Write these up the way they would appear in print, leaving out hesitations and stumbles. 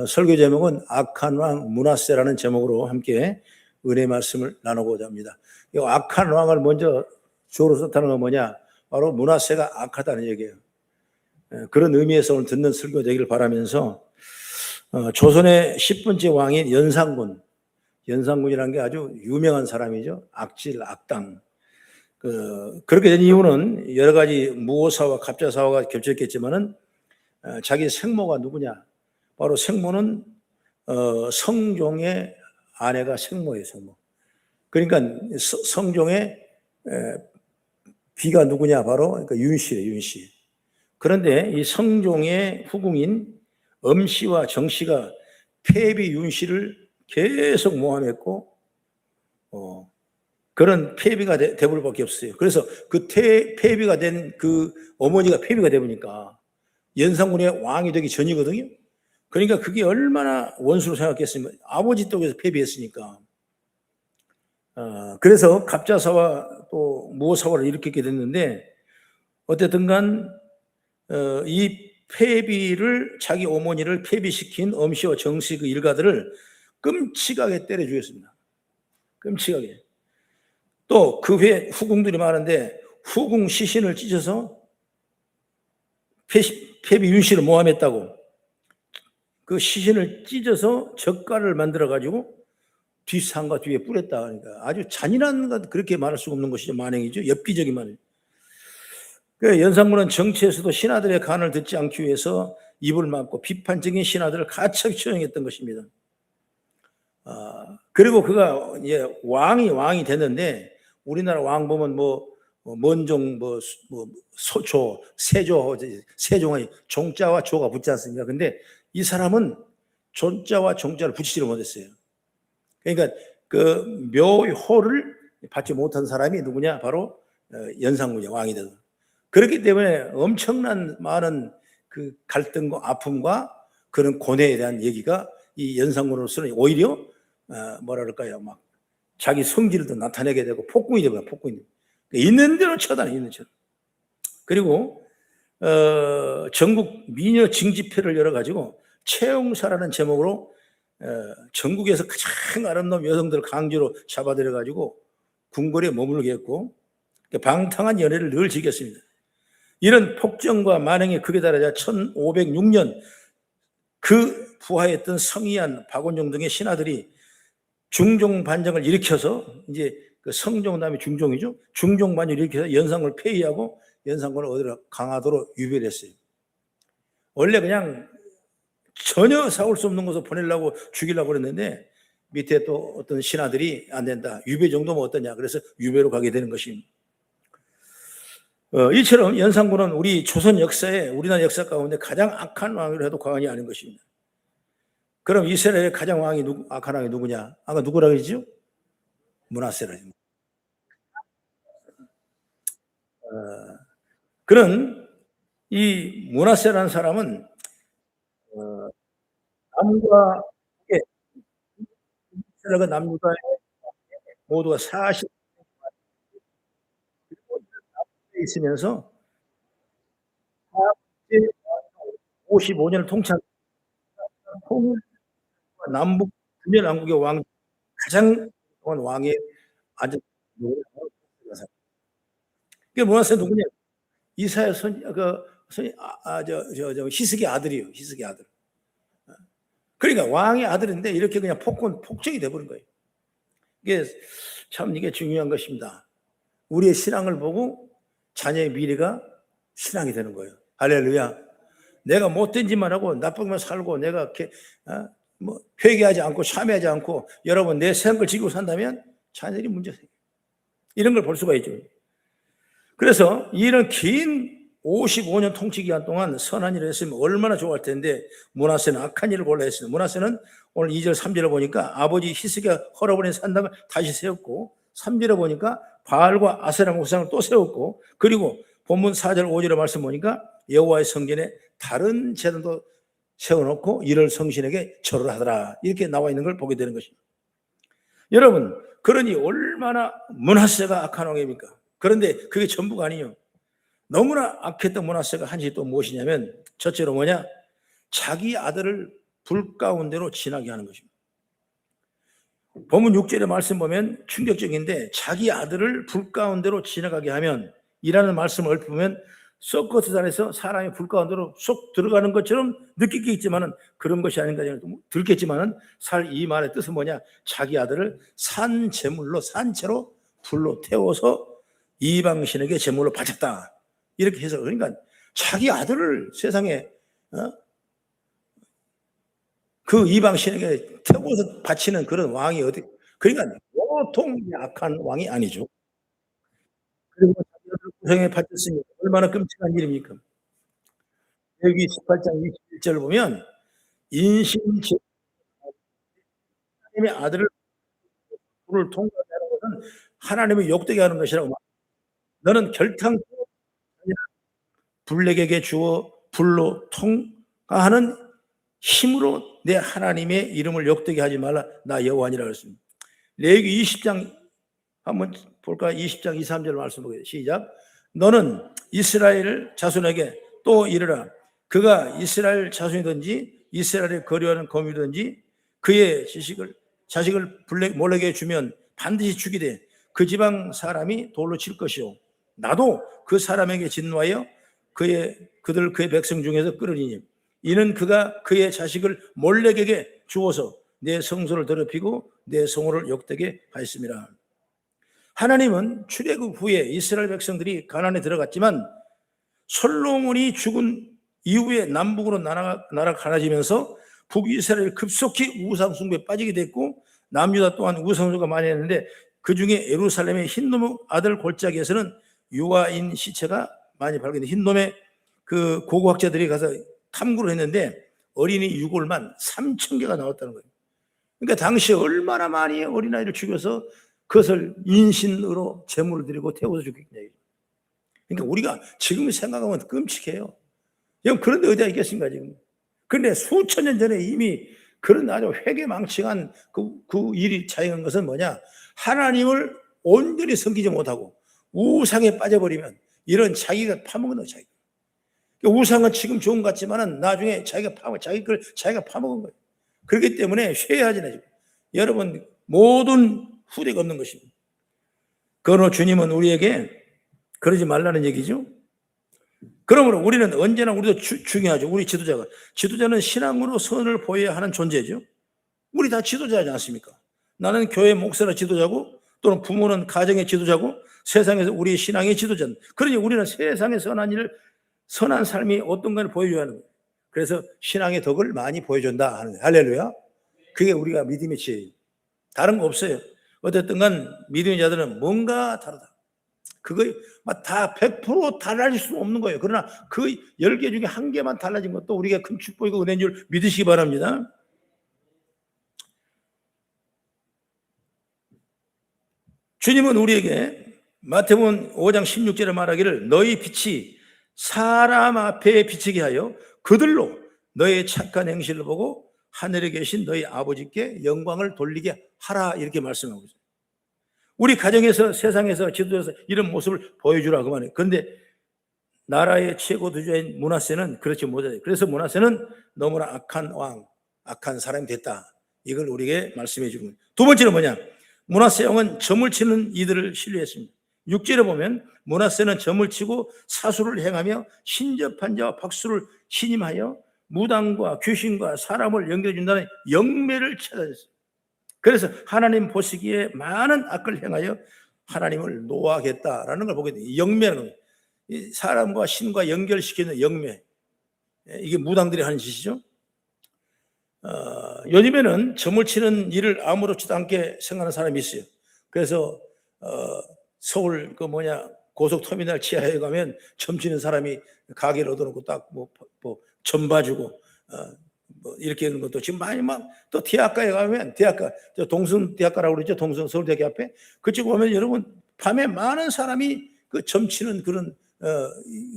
설교 제목은 악한 왕 므낫세라는 제목으로 함께 은혜 말씀을 나누고자 합니다. 이 악한 왕을 먼저 주어로 썼다는 건 뭐냐? 바로 므낫세가 악하다는 얘기예요. 그런 의미에서 오늘 듣는 설교 되기를 바라면서 조선의 10번째 왕인 연산군이라는 게 아주 유명한 사람이죠. 악질, 악당. 그렇게 된 이유는 여러 가지 무오사와 갑자사화가 겹쳤겠지만은 자기 생모가 누구냐? 바로 생모는 성종의 아내가 생모예요, 생모. 그러니까 성종의 비가 누구냐? 바로 그러니까 윤씨예요, 윤씨. 그런데 이 성종의 후궁인 엄씨와 정씨가 폐비 윤씨를 계속 모함했고, 그런 폐비가 되볼 밖에 없어요. 그래서 그 폐비가 된 그 어머니가 폐비가 되보니까 연산군의 왕이 되기 전이거든요. 그러니까 그게 얼마나 원수로 생각했으면 아버지 쪽에서 폐비했으니까. 그래서 갑자사와 또 무오사화를 일으키게 됐는데 어쨌든 간 이 폐비를 자기 어머니를 폐비시킨 엄씨와 정씨 그 일가들을 끔찍하게 때려 죽였습니다. 끔찍하게. 또 그 후에 후궁들이 많은데 후궁 시신을 찢어서 폐비 윤씨를 모함했다고 그 시신을 찢어서 젓갈을 만들어 가지고 뒷산과 뒤에 뿌렸다. 그러니까 아주 잔인한 것 그렇게 말할 수가 없는 것이죠. 만행이죠. 엽기적인 만행. 연산군은 정치에서도 신하들의 간을 듣지 않기 위해서 입을 막고 비판적인 신하들을 가차없이 처형했던 것입니다. 그리고 그가 이제 왕이 됐는데 우리나라 왕 보면 먼종 소조 세종의 종자와 조가 붙지 않습니까? 근데 이 사람은 존자와 종자를 붙이지를 못했어요. 그러니까 그 묘호를 받지 못한 사람이 누구냐? 바로 연산군이 왕이 되고. 그렇기 때문에 엄청난 많은 그 갈등과 아픔과 그런 고뇌에 대한 얘기가 이 연산군으로서는 오히려 뭐랄까요, 막 자기 성질을 더 나타내게 되고 폭군이 되고 폭군이 있는 대로 쳐다니 있는 대로. 그리고 전국 미녀 징집회를 열어가지고 채용사라는 제목으로 전국에서 가장 아름다운 여성들을 강제로 잡아들여가지고 궁궐에 머물게 했고 방탕한 연애를 늘 즐겼습니다. 이런 폭정과 만행이 극에 달하자 1506년 그 부하였던 성희안, 박원종 등의 신하들이 중종 반정을 일으켜서 이제 그 성종 다음에 중종이죠. 중종 반정을 일으켜서 연산군을 폐위하고 연산군을 어디로 강화도로 유배했어요. 원래 그냥 전혀 싸울 수 없는 곳으로 보내려고 죽이려고 그랬는데 밑에 또 어떤 신하들이 안 된다. 유배 정도면 어떠냐. 그래서 유배로 가게 되는 것입니다. 이처럼 연산군은 우리 조선 역사에 우리나라 역사 가운데 가장 악한 왕이라 해도 과언이 아닌 것입니다. 그럼 이스라엘의 가장 악한 왕이 누구냐? 아까 누구라고 했죠? 므낫세라. 그런 이 므낫세라는 사람은 남과 북에 이스라엘과 남유다의 모두가 40 있으면서 55년을 통치한 남북 분열 왕국의 왕 가장 왕의 아주 그 므낫세 누구냐? 이사야 히스기 아들이에요. 히스기 아들. 그러니까 왕의 아들인데 이렇게 그냥 폭정이 돼버린 거예요. 이게 중요한 것입니다. 우리의 신앙을 보고 자녀의 미래가 신앙이 되는 거예요. 할렐루야. 내가 못된 짓만 하고 나쁘게만 살고 내가 회개하지 않고 참여하지 않고 여러분 내 생각을 지키고 산다면 자녀들이 문제 생겨요. 이런 걸 볼 수가 있죠. 그래서 이런 긴 55년 통치 기간 동안 선한 일을 했으면 얼마나 좋아할 텐데 므낫세는 악한 일을 골라 했습니다. 므낫세는 오늘 2절 3절을 보니까 아버지 히스기야 헐어버린 산당을 다시 세웠고 3절에 보니까 바알과 아세라 우상을 또 세웠고 그리고 본문 4절 5절의 말씀 보니까 여호와의 성전에 다른 제단도 세워놓고 이를 성신에게 절을 하더라. 이렇게 나와 있는 걸 보게 되는 것입니다. 여러분 그러니 얼마나 므낫세가 악한 왕입니까? 그런데 그게 전부가 아니에요. 너무나 악했던 므낫세가 한 짓이 또 무엇이냐면 첫째로 뭐냐? 자기 아들을 불 가운데로 지나게 하는 것입니다. 본문 6절의 말씀 보면 충격적인데 자기 아들을 불 가운데로 지나가게 하면 이라는 말씀을 읊으면 서커스단에서 사람이 불 가운데로 쏙 들어가는 것처럼 느끼겠지만은 그런 것이 아닌가 들겠지만은 이 말의 뜻은 뭐냐? 자기 아들을 산 제물로 산채로 불로 태워서 이방신에게 제물로 바쳤다. 이렇게 해서 그러니까 자기 아들을 세상에 그 이방신에게 태워서 바치는 그런 왕이 어디 그러니까 보통 악한 왕이 아니죠. 그리고 자기 아들을 고생에 바쳤으니 얼마나 끔찍한 일입니까? 여기 18장 21절을 보면 인신 하나님의 아들을 불을 통과하는 것은 하나님을 욕되게 하는 것이라고 너는 결탄코 블랙에게 주어 불로 통과하는 힘으로 내 하나님의 이름을 욕되게 하지 말라. 나 여호와니라 그랬습니다. 레위기 20장 한번 볼까? 20장 2, 3절 말씀 보겠습니다. 시작. 너는 이스라엘 자손에게 또 이르라. 그가 이스라엘 자손이든지 이스라엘에 거류하는 거민이든지 그의 자식을 몰렉에게 주면 반드시 죽이되 그 지방 사람이 돌로 칠 것이요 나도 그 사람에게 진노하여 그의 백성 중에서 끌으리니 이는 그가 그의 자식을 몰렉에게 주어서 내 성소를 더럽히고 내 성호를 욕되게 하였습니다. 하나님은 출애굽 후에 이스라엘 백성들이 가나안에 들어갔지만 솔로몬이 죽은 이후에 남북으로 나라가 갈라지면서 북이스라엘이 급속히 우상 숭배에 빠지게 됐고 남유다 또한 우상 숭배가 많이 했는데 그중에 예루살렘의 흰놈 아들 골짜기에서는 유아인 시체가 많이 발견돼 흰놈의 그 고고학자들이 가서 탐구를 했는데 어린이 유골만 3,000개가 나왔다는 거예요. 그러니까 당시에 얼마나 많이 어린아이를 죽여서 그것을 인신으로 제물을 드리고 태워서 죽였냐. 그러니까 우리가 지금 생각하면 끔찍해요. 그런데 어디가 있겠습니까 지금. 그런데 수천 년 전에 이미 그런 아주 회개망측한 그 일이 자행한 것은 뭐냐. 하나님을 온전히 섬기지 못하고 우상에 빠져버리면 이런 자기가 파먹는 거예요. 자기가. 우상은 지금 좋은 것 같지만은 나중에 자기가 파먹은 거예요. 그렇기 때문에 회개하지 않아요. 여러분 모든 후대가 없는 것입니다. 그러나 주님은 우리에게 그러지 말라는 얘기죠. 그러므로 우리는 언제나 우리도 중요하죠. 우리 지도자는 신앙으로 선을 보여야 하는 존재죠. 우리 다 지도자지 않습니까? 나는 교회 목사나 지도자고 또는 부모는 가정의 지도자고 세상에서 우리 신앙의 지도자는 그러니 우리는 세상에 선한 삶이 어떤 걸 보여줘야 하는 거예요. 그래서 신앙의 덕을 많이 보여준다 하는 거예요. 할렐루야. 그게 우리가 믿음의 지혜예요. 다른 거 없어요. 어쨌든 간 믿음의 자들은 뭔가 다르다. 그거 다 100% 달라질 수 없는 거예요. 그러나 그 10개 중에 한 개만 달라진 것도 우리가 큰 축복이고 은혜인 줄 믿으시기 바랍니다. 주님은 우리에게 마태복음 5장 16절에 말하기를 너희 빛이 사람 앞에 비치게 하여 그들로 너의 착한 행실을 보고 하늘에 계신 너희 아버지께 영광을 돌리게 하라 이렇게 말씀하고 있어요. 우리 가정에서 세상에서 지도자에서 이런 모습을 보여주라 그 말이에요. 그런데 나라의 최고 주자인 므낫세는 그렇지 못해요. 그래서 므낫세는 너무나 악한 사람이 됐다. 이걸 우리에게 말씀해 주는 거예요. 두 번째는 뭐냐? 므낫세 왕은 점을 치는 이들을 신뢰했습니다. 6절에 보면 므낫세는 점을 치고 사수를 행하며 신접한 자와 박수를 신임하여 무당과 귀신과 사람을 연결해 준다는 영매를 찾아냈어요. 그래서 하나님 보시기에 많은 악을 행하여 하나님을 노하겠다라는 걸 보게 돼요. 영매는 사람과 신과 연결시키는 영매. 이게 무당들이 하는 짓이죠. 요즘에는 점을 치는 일을 아무렇지도 않게 생각하는 사람이 있어요. 그래서 서울 고속터미널 지하에 가면 점 치는 사람이 가게를 얻어놓고 딱 점 봐주고 이렇게 하는 것도 지금 많이 또 대학가에 가면 동성대학가라고 그러죠. 동성서울대학교 앞에 그쪽 보면 여러분 밤에 많은 사람이 그 점치는 그런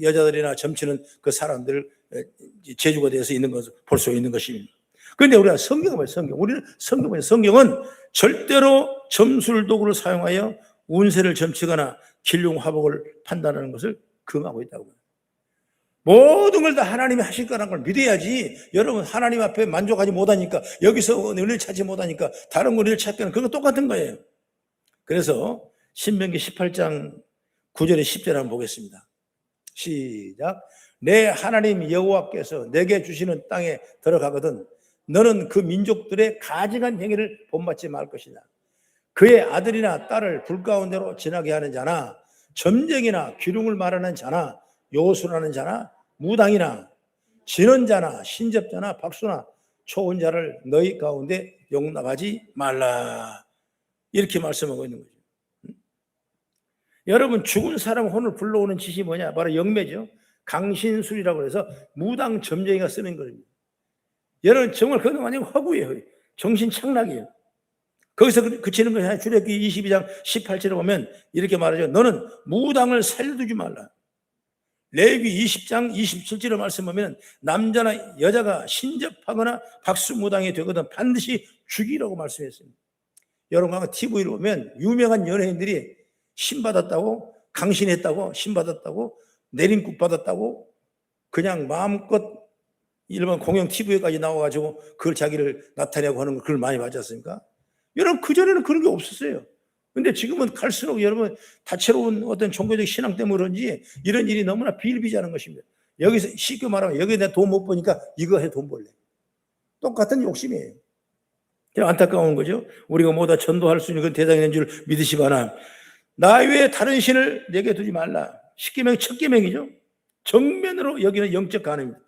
여자들이나 점치는 그 사람들 제주가 되어서 있는 것을 볼 수 있는 것입니다. 그런데 우리가 성경을 봐요. 우리는 성경은 절대로 점술 도구를 사용하여 운세를 점치거나 길흉 화복을 판단하는 것을 금하고 있다고. 모든 걸 다 하나님이 하실 거라는 걸 믿어야지. 여러분 하나님 앞에 만족하지 못하니까, 여기서 은혜를 찾지 못하니까 다른 은혜를 찾기는 그거 똑같은 거예요. 그래서 신명기 18장 9절에 10절 한번 보겠습니다. 시작. 내 하나님 여호와께서 내게 주시는 땅에 들어가거든 너는 그 민족들의 가증한 행위를 본받지 말 것이다. 그의 아들이나 딸을 불 가운데로 지나게 하는 자나 점쟁이나 기둥을 말하는 자나 요술하는 자나 무당이나 지는 자나 신접자나 박수나 초혼 자를 너희 가운데 용납하지 말라. 이렇게 말씀하고 있는 거죠. 여러분 죽은 사람 혼을 불러오는 짓이 뭐냐? 바로 영매죠. 강신술이라고 해서 무당 점쟁이가 쓰는 겁니다. 여러분 정말 그건 완전 허구예요. 정신 착락이에요. 거기서 그치는 것이 아니라 출애굽기 22장 18절에 보면 이렇게 말하죠. 너는 무당을 살려두지 말라. 레위기 20장 27절에 말씀하면 남자나 여자가 신접하거나 박수무당이 되거든 반드시 죽이라고 말씀했습니다. 여러분 아마 TV를 보면 유명한 연예인들이 신받았다고, 강신했다고, 신받았다고, 내림국 받았다고 그냥 마음껏 일반 공영 TV에까지 나와가지고 그걸 자기를 나타내고 하는 걸 그걸 많이 봤지 않습니까? 여러분 그전에는 그런 게 없었어요. 근데 지금은 갈수록 여러분 다채로운 어떤 종교적 신앙 때문에 그런지 이런 일이 너무나 비일비재하는 것입니다. 여기서 쉽게 말하면 여기 내가 돈 못 버니까 이거 해 돈 벌래. 똑같은 욕심이에요. 안타까운 거죠. 우리가 뭐다 전도할 수 있는 그런 대상이 있는 줄 믿으시 바나 나 외에 다른 신을 내게 두지 말라. 10계명 첫 계명이죠. 정면으로 여기는 영적 간음입니다.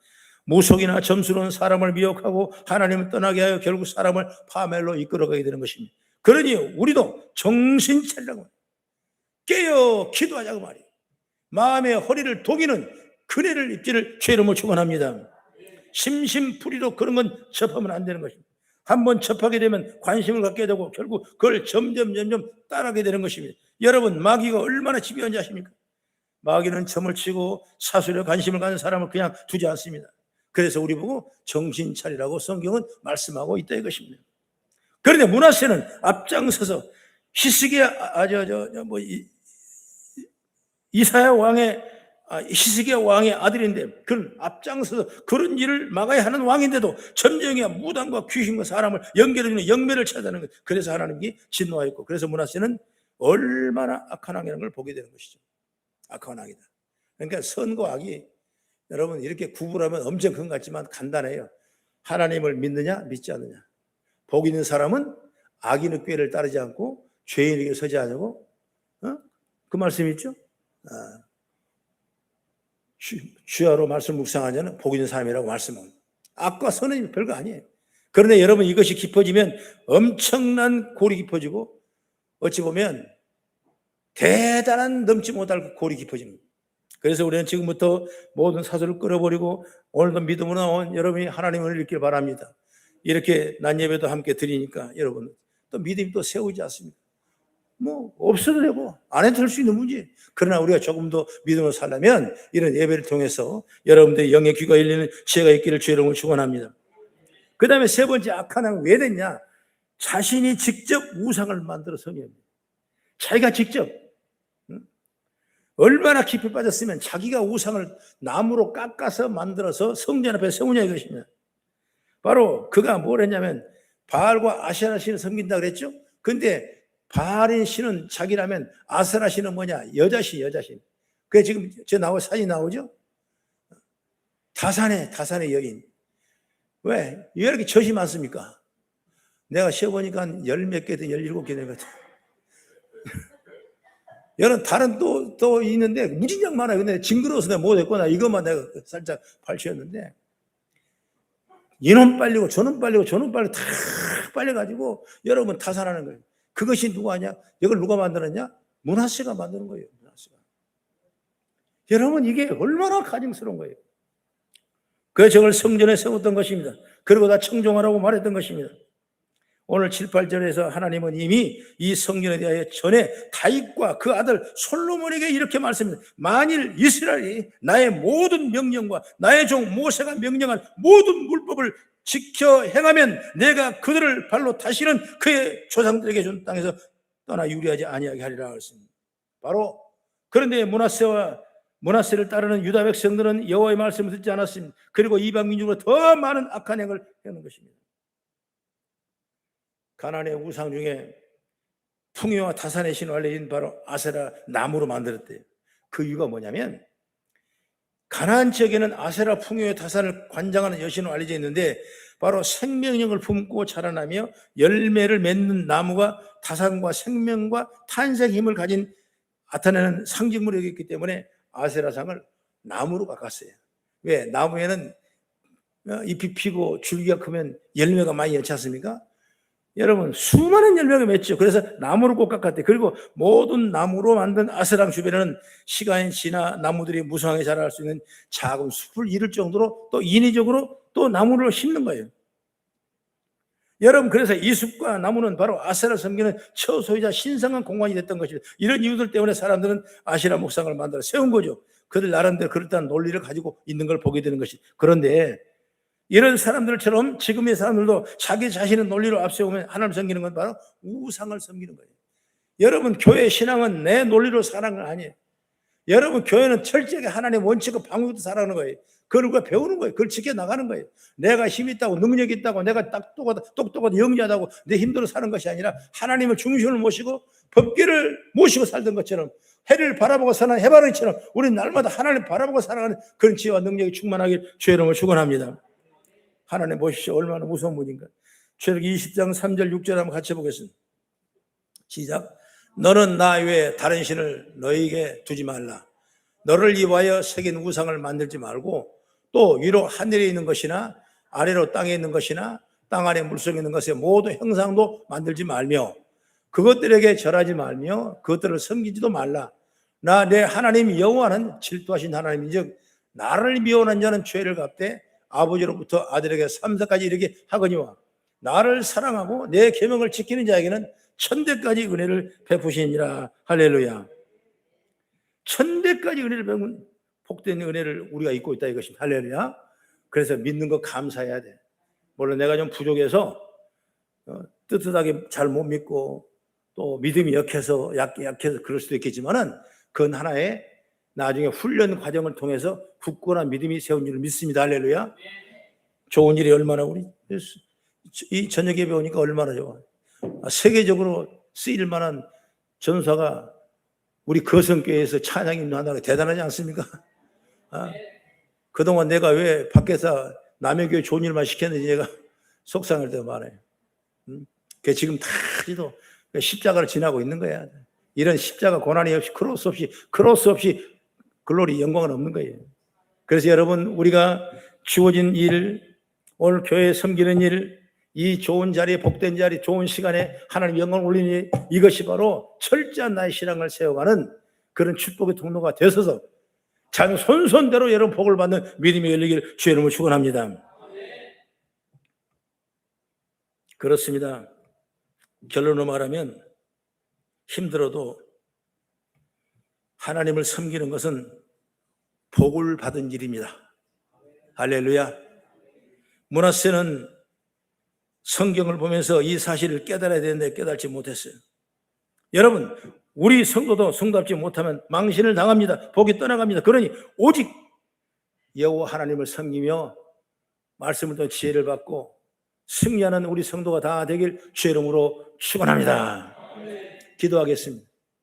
무속이나 점수는 사람을 미혹하고 하나님을 떠나게 하여 결국 사람을 파멸로 이끌어가게 되는 것입니다. 그러니 우리도 정신 차리라고 깨어 기도하자고 말이에요. 마음의 허리를 독이는 그네를 입기를 주의 이름으로 축원합니다. 심심풀이로 그런 건 접하면 안 되는 것입니다. 한번 접하게 되면 관심을 갖게 되고 결국 그걸 점점 따라하게 되는 것입니다. 여러분 마귀가 얼마나 집요한지 아십니까? 마귀는 점을 치고 사술에 관심을 가는 사람을 그냥 두지 않습니다. 그래서 우리 보고 정신 차리라고 성경은 말씀하고 있다 이것입니다. 그런데 므낫세는 앞장서서 이사야 왕의 히스기야 왕의 아들인데 그런 앞장서서 그런 일을 막아야 하는 왕인데도 점쟁이와 무당과 귀신과 사람을 연결해주는 영매를 찾아내는 거예요. 그래서 하나님이 진노하였고 그래서 므낫세는 얼마나 악한 왕이라는 걸 보게 되는 것이죠. 악한 왕이다. 그러니까 선과 악이 여러분 이렇게 구분하면 엄청 큰 것 같지만 간단해요. 하나님을 믿느냐 믿지 않느냐. 복 있는 사람은 악인의 꾀를 따르지 않고 죄인에게 서지 않고 그 말씀 있죠? 주야로 말씀 묵상하는 자는 복 있는 사람이라고 말씀합니다. 악과 선은 별거 아니에요. 그런데 여러분 이것이 깊어지면 엄청난 골이 깊어지고 어찌 보면 대단한 넘지 못할 골이 깊어집니다. 그래서 우리는 지금부터 모든 사슬을 끌어버리고 오늘도 믿음으로 나온 여러분이 하나님을 읽길 바랍니다. 이렇게 낮 예배도 함께 드리니까 여러분 또 믿음이 또 세우지 않습니까? 뭐 없어도 되고 안 해도 될 수 있는 문제. 그러나 우리가 조금 더 믿음으로 살려면 이런 예배를 통해서 여러분들의 영의 귀가 열리는 지혜가 있기를 주의 이름으로 축원합니다. 그 다음에 세 번째 악한 왕은 왜 됐냐? 자신이 직접 우상을 만들어 섬깁니다. 자기가 직접 얼마나 깊이 빠졌으면 자기가 우상을 나무로 깎아서 만들어서 성전 앞에 세우냐 이것입니다. 바로 그가 뭘 했냐면 바알과 아세라 신을 섬긴다 그랬죠. 근데 바알의 신은 자기라면 아세라 신은 뭐냐? 여자신. 그게 지금 사진 나오죠? 다산의 여인. 왜 이렇게 젖이 많습니까? 내가 쉬어보니까 열 몇 개, 17개 된 것 같아요. 여러분 다른 또 있는데 무진장 많아요. 근데 징그러워서 내가 못했구나. 이것만 내가 살짝 발췌했는데 이놈 빨리고 저놈 빨리고 다 빨려가지고 여러분 타산하는 거예요. 그것이 누가 하냐? 이걸 누가 만들었냐? 므낫세가 만드는 거예요. 므낫세가. 여러분 이게 얼마나 가증스러운 거예요. 그래서 저걸 성전에 세웠던 것입니다. 그리고 다 청종하라고 말했던 것입니다. 오늘 7, 8절에서 하나님은 이미 이 성전에 대하여 전에 다윗과 그 아들 솔로몬에게 이렇게 말씀합니다. 만일 이스라엘이 나의 모든 명령과 나의 종 모세가 명령한 모든 물법을 지켜 행하면 내가 그들을 발로 다시는 그의 조상들에게 준 땅에서 떠나 유리하지 아니하게 하리라 했습니다. 바로 그런데 므낫세와 므낫세를 따르는 유다 백성들은 여호와의 말씀을 듣지 않았습니다. 그리고 이방 민족으로 더 많은 악한 행을 하는 것입니다. 가나안의 우상 중에 풍요와 타산의 신을 알려진 바로 아세라 나무로 만들었대요. 그 이유가 뭐냐면 가나안 지역에는 아세라 풍요의 타산을 관장하는 여신으로 알려져 있는데 바로 생명력을 품고 자라나며 열매를 맺는 나무가 타산과 생명과 탄생 힘을 가진 나타내는 상징물이 있기 때문에 아세라상을 나무로 깎았어요. 왜? 나무에는 잎이 피고 줄기가 크면 열매가 많이 맺지 않습니까? 여러분 수많은 열매가 맺죠. 그래서 나무를 꼭 깎았대. 그리고 모든 나무로 만든 아세랑 주변에는 시간이 지나 나무들이 무성하게 자랄 수 있는 작은 숲을 이룰 정도로 또 인위적으로 또 나무를 심는 거예요. 여러분 그래서 이 숲과 나무는 바로 아세라를 섬기는 처소이자 신성한 공간이 됐던 것입니다. 이런 이유들 때문에 사람들은 아세라 목상을 만들어 세운 거죠. 그들 나름대로 그렇다는 논리를 가지고 있는 걸 보게 되는 것이. 그런데 이런 사람들처럼 지금의 사람들도 자기 자신의 논리로 앞세우면 하나님을 섬기는 건 바로 우상을 섬기는 거예요. 여러분 교회 신앙은 내 논리로 살아가는 건 아니에요. 여러분 교회는 철저하게 하나님의 원칙과 방법부터 살아가는 거예요. 그걸 우리가 배우는 거예요. 그걸 지켜나가는 거예요. 내가 힘이 있다고 능력이 있다고 내가 똑똑하고 영리하다고 내 힘대로 사는 것이 아니라 하나님을 중심을 모시고 법궤를 모시고 살던 것처럼 해를 바라보고 사는 해바라기처럼 우리는 날마다 하나님을 바라보고 살아가는 그런 지혜와 능력이 충만하길 주의 이름으로 축원합니다. 하나님 보십시오. 얼마나 무서운 분인가. 출애굽기 20장 3절 6절 한번 같이 보겠습니다. 시작. 너는 나 외에 다른 신을 너에게 두지 말라. 너를 위하여 새긴 우상을 만들지 말고 또 위로 하늘에 있는 것이나 아래로 땅에 있는 것이나 땅 아래 물속에 있는 것의 모든 형상도 만들지 말며 그것들에게 절하지 말며 그것들을 섬기지도 말라. 나 내 하나님 여호와는 질투하신 하나님인즉 나를 미워하는 자는 죄를 갚되 아버지로부터 아들에게 3세까지 이르게 하거니와 나를 사랑하고 내 계명을 지키는 자에게는 천대까지 은혜를 베푸시니라. 할렐루야. 천대까지 은혜를 베푼 복된 은혜를 우리가 입고 있다 이것입니다. 할렐루야. 그래서 믿는 거 감사해야 돼. 물론 내가 좀 부족해서 뜨뜻하게 잘 못 믿고 또 믿음이 약해서 그럴 수도 있겠지만은 그건 하나의 나중에 훈련 과정을 통해서 굳건한 믿음이 세운 줄을 믿습니다. 할렐루야. 좋은 일이 얼마나 우리 이 저녁에 배우니까 얼마나 좋아. 세계적으로 쓰일 만한 전사가 우리 거성교회에서 찬양 인도한다는 게 대단하지 않습니까? 그동안 내가 왜 밖에서 남의 교회 좋은 일만 시켰는지 내가 속상할 때가 많아요. 그 지금 다지도 십자가를 지나고 있는 거야. 이런 십자가 고난이 없이 크로스 없이 글로리 영광은 없는 거예요. 그래서 여러분 우리가 주어진 일, 오늘 교회에 섬기는 일, 이 좋은 자리에 복된 자리, 좋은 시간에 하나님 영광을 올리니 이것이 바로 철저한 나의 신앙을 세워가는 그런 축복의 통로가 되어서 장 손손대로 여러분 복을 받는 믿음이 열리길 주의 이름으로 축원합니다. 그렇습니다. 결론으로 말하면 힘들어도 하나님을 섬기는 것은 복을 받은 일입니다. 할렐루야. 므낫세는 성경을 보면서 이 사실을 깨달아야 되는데 깨달지 못했어요. 여러분 우리 성도도 성답지 못하면 망신을 당합니다. 복이 떠나갑니다. 그러니 오직 여호와 하나님을 섬기며 말씀을 통해 지혜를 받고 승리하는 우리 성도가 다 되길 주의 이름으로 축원합니다. 기도하겠습니다.